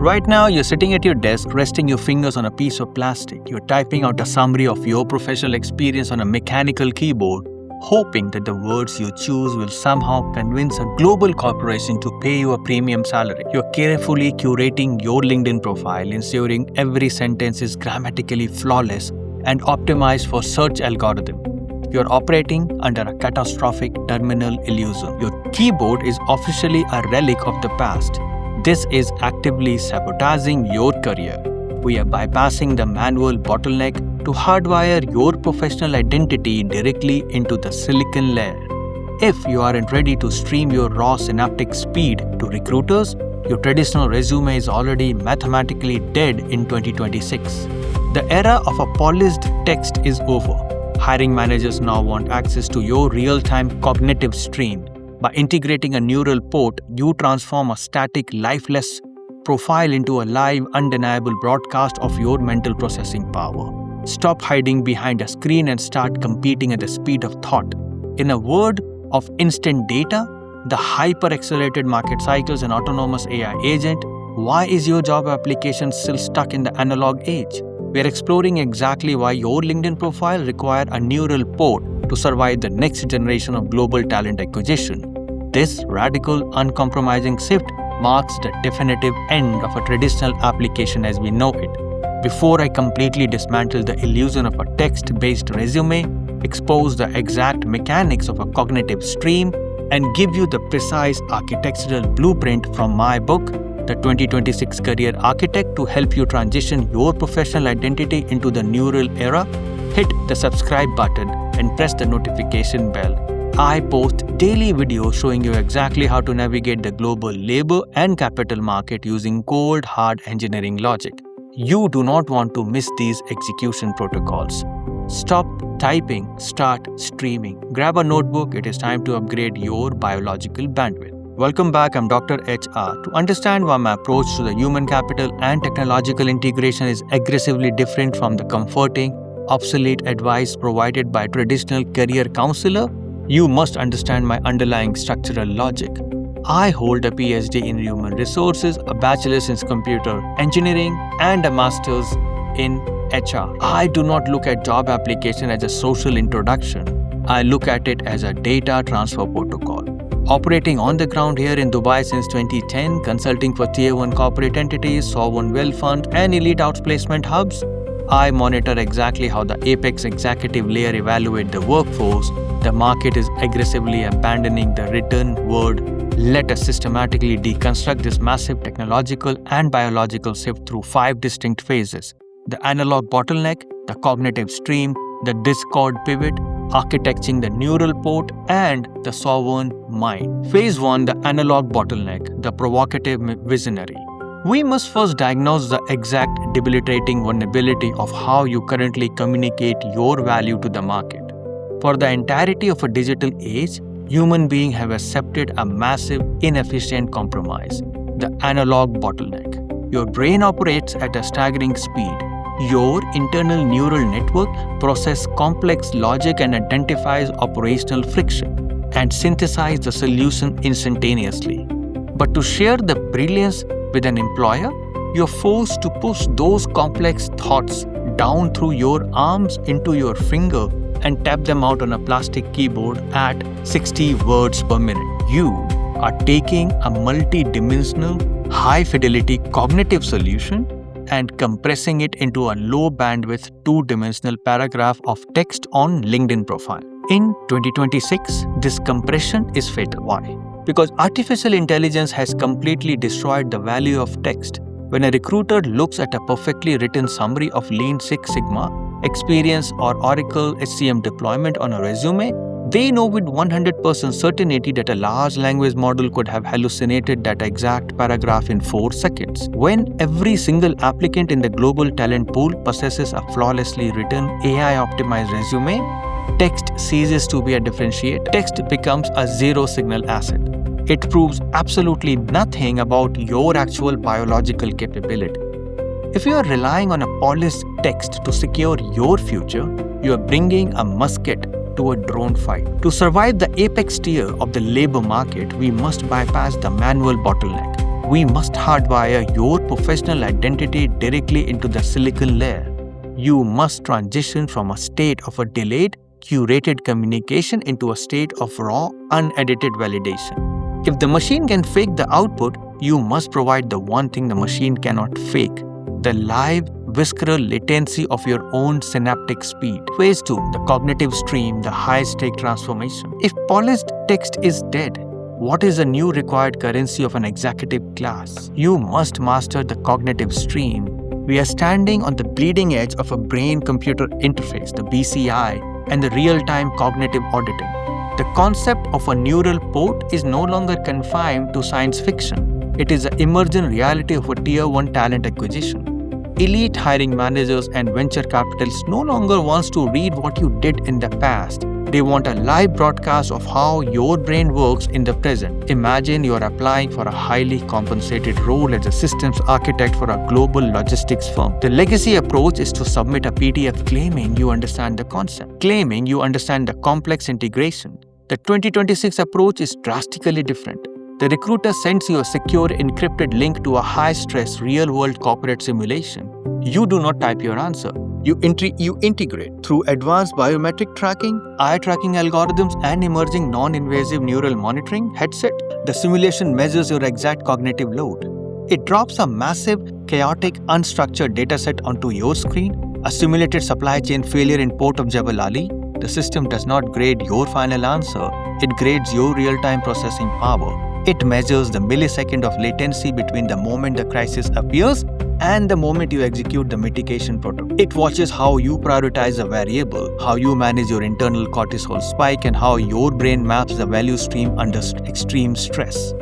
Right now, you're sitting at your desk, resting your fingers on a piece of plastic. You're typing out a summary of your professional experience on a mechanical keyboard, hoping that the words you choose will somehow convince a global corporation to pay you a premium salary. You're carefully curating your LinkedIn profile, ensuring every sentence is grammatically flawless and optimized for search algorithm. You're operating under a catastrophic terminal illusion. Your keyboard is officially a relic of the past. This is actively sabotaging your career. We are bypassing the manual bottleneck to hardwire your professional identity directly into the silicon layer. If you aren't ready to stream your raw synaptic speed to recruiters, your traditional resume is already mathematically dead in 2026. The era of a polished text is over. Hiring managers now want access to your real-time cognitive stream. By integrating a neural port, you transform a static, lifeless profile into a live, undeniable broadcast of your mental processing power. Stop hiding behind a screen and start competing at the speed of thought. In a world of instant data, the hyper-accelerated market cycles and autonomous AI agent, why is your job application still stuck in the analog age? We are exploring exactly why your LinkedIn profile requires a neural port to survive the next generation of global talent acquisition. This radical, uncompromising shift marks the definitive end of a traditional application as we know it. Before I completely dismantle the illusion of a text-based resume, expose the exact mechanics of a cognitive stream, and give you the precise architectural blueprint from my book, The 2026 Career Architect, to help you transition your professional identity into the neural era, hit the subscribe button and press the notification bell. I post daily videos showing you exactly how to navigate the global labor and capital market using cold, hard engineering logic. You do not want to miss these execution protocols. Stop typing, start streaming. Grab a notebook, it is time to upgrade your biological bandwidth. Welcome back, I'm Dr. HR. To understand why my approach to the human capital and technological integration is aggressively different from the comforting, obsolete advice provided by traditional career counselor, you must understand my underlying structural logic. I hold a PhD in human resources, a bachelor's in computer engineering, and a master's in HR. I do not look at job application as a social introduction. I look at it as a data transfer protocol. Operating on the ground here in Dubai since 2010, consulting for Tier 1 corporate entities, sovereign wealth fund, and elite outplacement hubs, I monitor exactly how the apex executive layer evaluate the workforce. The market is aggressively abandoning the written word. Let us systematically deconstruct this massive technological and biological shift through 5 distinct phases: the analog bottleneck, the cognitive stream, the discord pivot, architecting the neural port, and the sovereign mind. Phase 1, the analog bottleneck, the provocative visionary. We must first diagnose the exact debilitating vulnerability of how you currently communicate your value to the market. For the entirety of a digital age, human beings have accepted a massive, inefficient compromise: the analog bottleneck. Your brain operates at a staggering speed. Your internal neural network processes complex logic and identifies operational friction and synthesizes the solution instantaneously. But to share the brilliance with an employer, you're forced to push those complex thoughts down through your arms into your finger and tap them out on a plastic keyboard at 60 words per minute. You are taking a multi-dimensional, high-fidelity cognitive solution and compressing it into a low-bandwidth, 2-dimensional paragraph of text on LinkedIn profile. In 2026, this compression is fatal. Why? Because artificial intelligence has completely destroyed the value of text. When a recruiter looks at a perfectly written summary of Lean Six Sigma experience or Oracle HCM deployment on a resume, they know with 100% certainty that a large language model could have hallucinated that exact paragraph in 4 seconds. When every single applicant in the global talent pool possesses a flawlessly written AI-optimized resume, text ceases to be a differentiator. Text becomes a zero-signal asset. It proves absolutely nothing about your actual biological capability. If you are relying on a polished text to secure your future, you are bringing a musket to a drone fight. To survive the apex tier of the labor market, we must bypass the manual bottleneck. We must hardwire your professional identity directly into the silicon layer. You must transition from a state of a delayed, curated communication into a state of raw, unedited validation. If the machine can fake the output, you must provide the one thing the machine cannot fake: the live, visceral latency of your own synaptic speed. Phase 2, the cognitive stream, the high-stake transformation. If polished text is dead, what is the new required currency of an executive class? You must master the cognitive stream. We are standing on the bleeding edge of a brain-computer interface, the BCI, and the real-time cognitive auditing. The concept of a neural port is no longer confined to science fiction. It is the emergent reality of a Tier 1 talent acquisition. Elite hiring managers and venture capitalists no longer want to read what you did in the past. They want a live broadcast of how your brain works in the present. Imagine you are applying for a highly compensated role as a systems architect for a global logistics firm. The legacy approach is to submit a PDF claiming you understand the concept, claiming you understand the complex integration. The 2026 approach is drastically different. The recruiter sends you a secure encrypted link to a high-stress real-world corporate simulation. You do not type your answer. You integrate through advanced biometric tracking, eye tracking algorithms, and emerging non-invasive neural monitoring headset. The simulation measures your exact cognitive load. It drops a massive, chaotic, unstructured dataset onto your screen, a simulated supply chain failure in Port of Jebel Ali. The system does not grade your final answer. It grades your real-time processing power. It measures the millisecond of latency between the moment the crisis appears and the moment you execute the mitigation protocol. It watches how you prioritize a variable, how you manage your internal cortisol spike, and how your brain maps the value stream under extreme stress.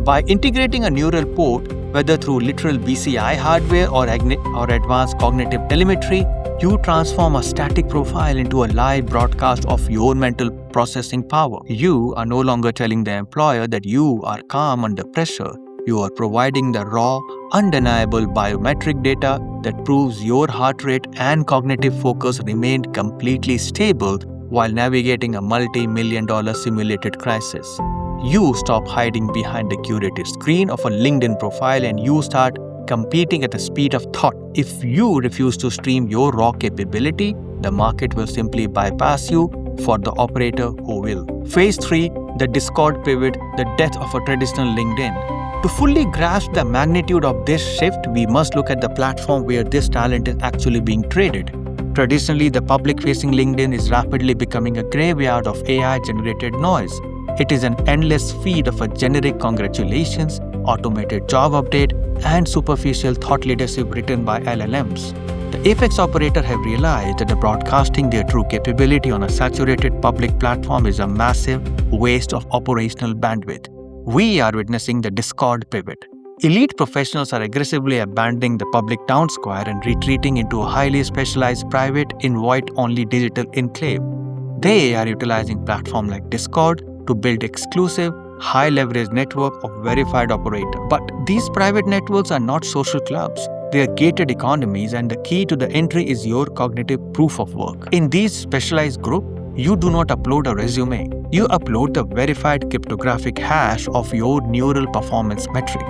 By integrating a neural port, whether through literal BCI hardware or advanced cognitive telemetry, you transform a static profile into a live broadcast of your mental processing power. You are no longer telling the employer that you are calm under pressure. You are providing the raw, undeniable biometric data that proves your heart rate and cognitive focus remained completely stable while navigating a multi-million-dollar simulated crisis. You stop hiding behind the curated screen of a LinkedIn profile and you start competing at the speed of thought. If you refuse to stream your raw capability, the market will simply bypass you for the operator who will. Phase 3, the Discord pivot, the death of a traditional LinkedIn. To fully grasp the magnitude of this shift, we must look at the platform where this talent is actually being traded. Traditionally, the public-facing LinkedIn is rapidly becoming a graveyard of AI-generated noise. It is an endless feed of a generic congratulations, automated job update, and superficial thought leadership written by LLMs. The Apex operator have realized that broadcasting their true capability on a saturated public platform is a massive waste of operational bandwidth. We are witnessing the Discord pivot. Elite professionals are aggressively abandoning the public town square and retreating into a highly specialized private invite-only digital enclave. They are utilizing platforms like Discord to build exclusive, high-leverage network of verified operators. But these private networks are not social clubs. They are gated economies, and the key to the entry is your cognitive proof of work. In these specialized groups, you do not upload a resume. You upload the verified cryptographic hash of your neural performance metric.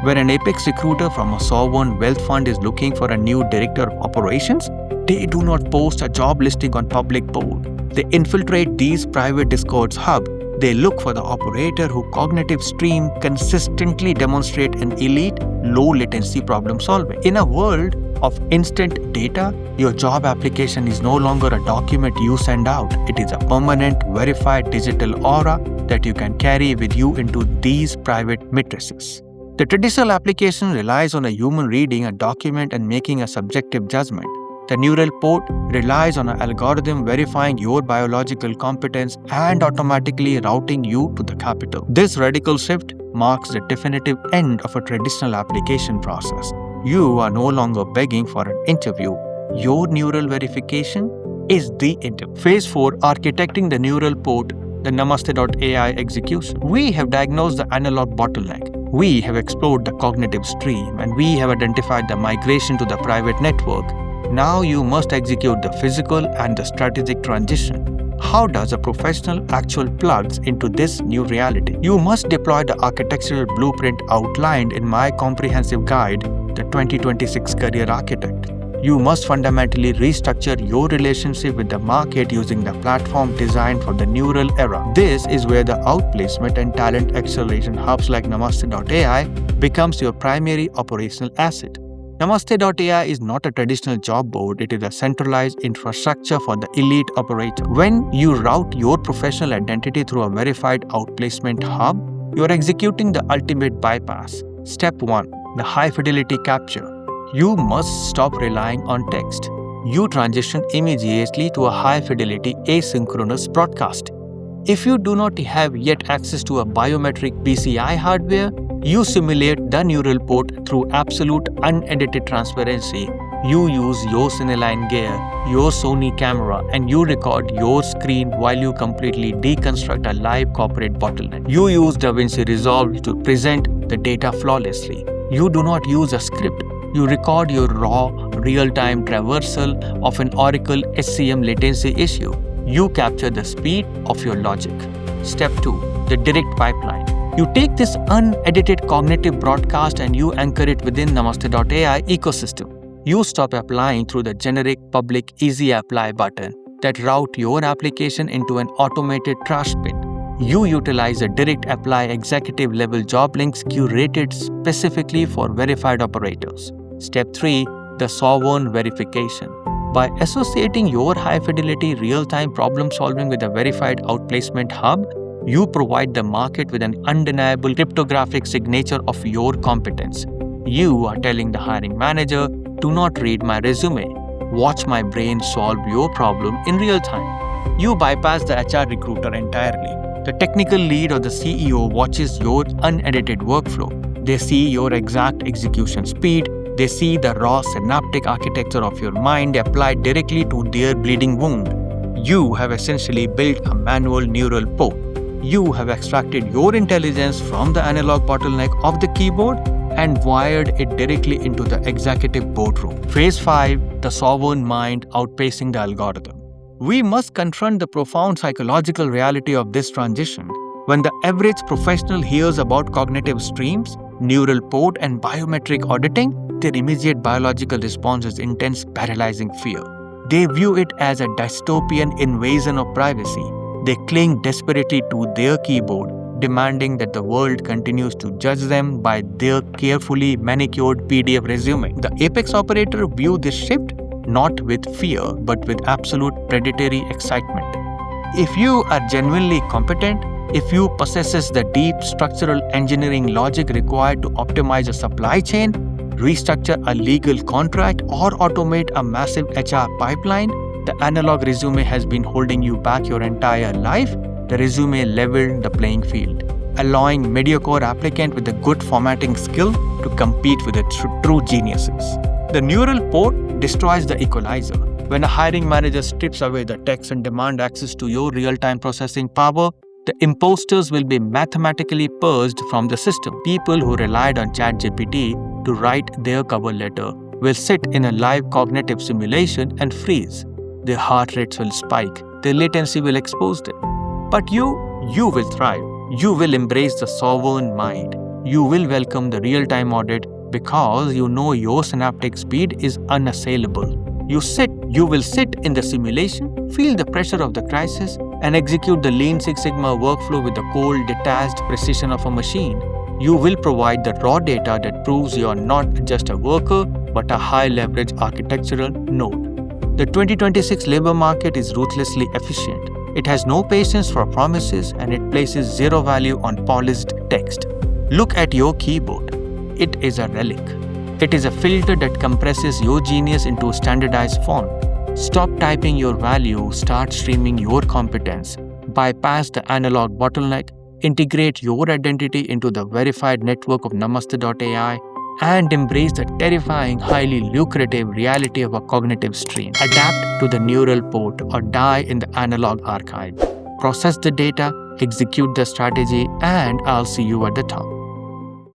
When an Apex recruiter from a sovereign wealth fund is looking for a new director of operations, they do not post a job listing on public board. They infiltrate these private Discord hubs. They look for the operator who cognitive stream consistently demonstrate an elite, low-latency problem solving. In a world of instant data, your job application is no longer a document you send out. It is a permanent, verified digital aura that you can carry with you into these private matrices. The traditional application relies on a human reading a document and making a subjective judgment. The neural port relies on an algorithm verifying your biological competence and automatically routing you to the capital. This radical shift marks the definitive end of a traditional application process. You are no longer begging for an interview. Your neural verification is the interview. Phase 4, architecting the neural port, the Namaste.ai execution. We have diagnosed the analog bottleneck. We have explored the cognitive stream, and we have identified the migration to the private network. Now you must execute the physical and the strategic transition. How does a professional actually plugs into this new reality? You must deploy the architectural blueprint outlined in my comprehensive guide, The 2026 Career Architect. You must fundamentally restructure your relationship with the market using the platform designed for the neural era. This is where the outplacement and talent acceleration hubs like Namaste.ai becomes your primary operational asset. Namaste.ai is not a traditional job board, it is a centralized infrastructure for the elite operator. When you route your professional identity through a verified outplacement hub, you are executing the ultimate bypass. Step 1. The high-fidelity capture. You must stop relying on text. You transition immediately to a high-fidelity asynchronous broadcast. If you do not have yet access to a biometric PCI hardware, you simulate the neural port through absolute unedited transparency. You use your Cineline gear, your Sony camera, and you record your screen while you completely deconstruct a live corporate bottleneck. You use DaVinci Resolve to present the data flawlessly. You do not use a script. You record your raw, real-time traversal of an Oracle SCM latency issue. You capture the speed of your logic. Step 2. The direct pipeline. You take this unedited cognitive broadcast and you anchor it within Namaste.ai ecosystem. You stop applying through the generic public easy apply button that route your application into an automated trash bin. You utilize a direct apply executive level job links curated specifically for verified operators. Step 3. The sovereign verification. By associating your high-fidelity real-time problem-solving with a verified outplacement hub, you provide the market with an undeniable cryptographic signature of your competence. You are telling the hiring manager, do not read my resume. Watch my brain solve your problem in real time. You bypass the HR recruiter entirely. The technical lead or the CEO watches your unedited workflow. They see your exact execution speed. They see the raw synaptic architecture of your mind applied directly to their bleeding wound. You have essentially built a manual neural port. You have extracted your intelligence from the analog bottleneck of the keyboard and wired it directly into the executive boardroom. Phase 5. The sovereign mind outpacing the algorithm. We must confront the profound psychological reality of this transition. When the average professional hears about cognitive streams, neural port, and biometric auditing, their immediate biological response is intense, paralyzing fear. They view it as a dystopian invasion of privacy. They cling desperately to their keyboard, demanding that the world continues to judge them by their carefully manicured PDF resume. The apex operator view this shift not with fear, but with absolute predatory excitement. If you are genuinely competent, if you possess the deep structural engineering logic required to optimize a supply chain, restructure a legal contract, or automate a massive HR pipeline, the analog resume has been holding you back your entire life. The resume leveled the playing field, allowing mediocre applicant with a good formatting skill to compete with the true geniuses. The neural port destroys the equalizer. When a hiring manager strips away the text and demands access to your real-time processing power, the imposters will be mathematically purged from the system. People who relied on ChatGPT to write their cover letter will sit in a live cognitive simulation and freeze. Their heart rates will spike. Their latency will expose them. But you will thrive. You will embrace the sovereign mind. You will welcome the real-time audit because you know your synaptic speed is unassailable. You will sit in the simulation, feel the pressure of the crisis, and execute the Lean Six Sigma workflow with the cold, detached precision of a machine. You will provide the raw data that proves you are not just a worker, but a high-leverage architectural node. The 2026 labor market is ruthlessly efficient. It has no patience for promises and it places zero value on polished text. Look at your keyboard. It is a relic. It is a filter that compresses your genius into a standardized font. Stop typing your value, start streaming your competence. Bypass the analog bottleneck, integrate your identity into the verified network of Namaste.ai, and embrace the terrifying, highly lucrative reality of a cognitive stream. Adapt to the neural port or die in the analog archive. Process the data, execute the strategy, and I'll see you at the top.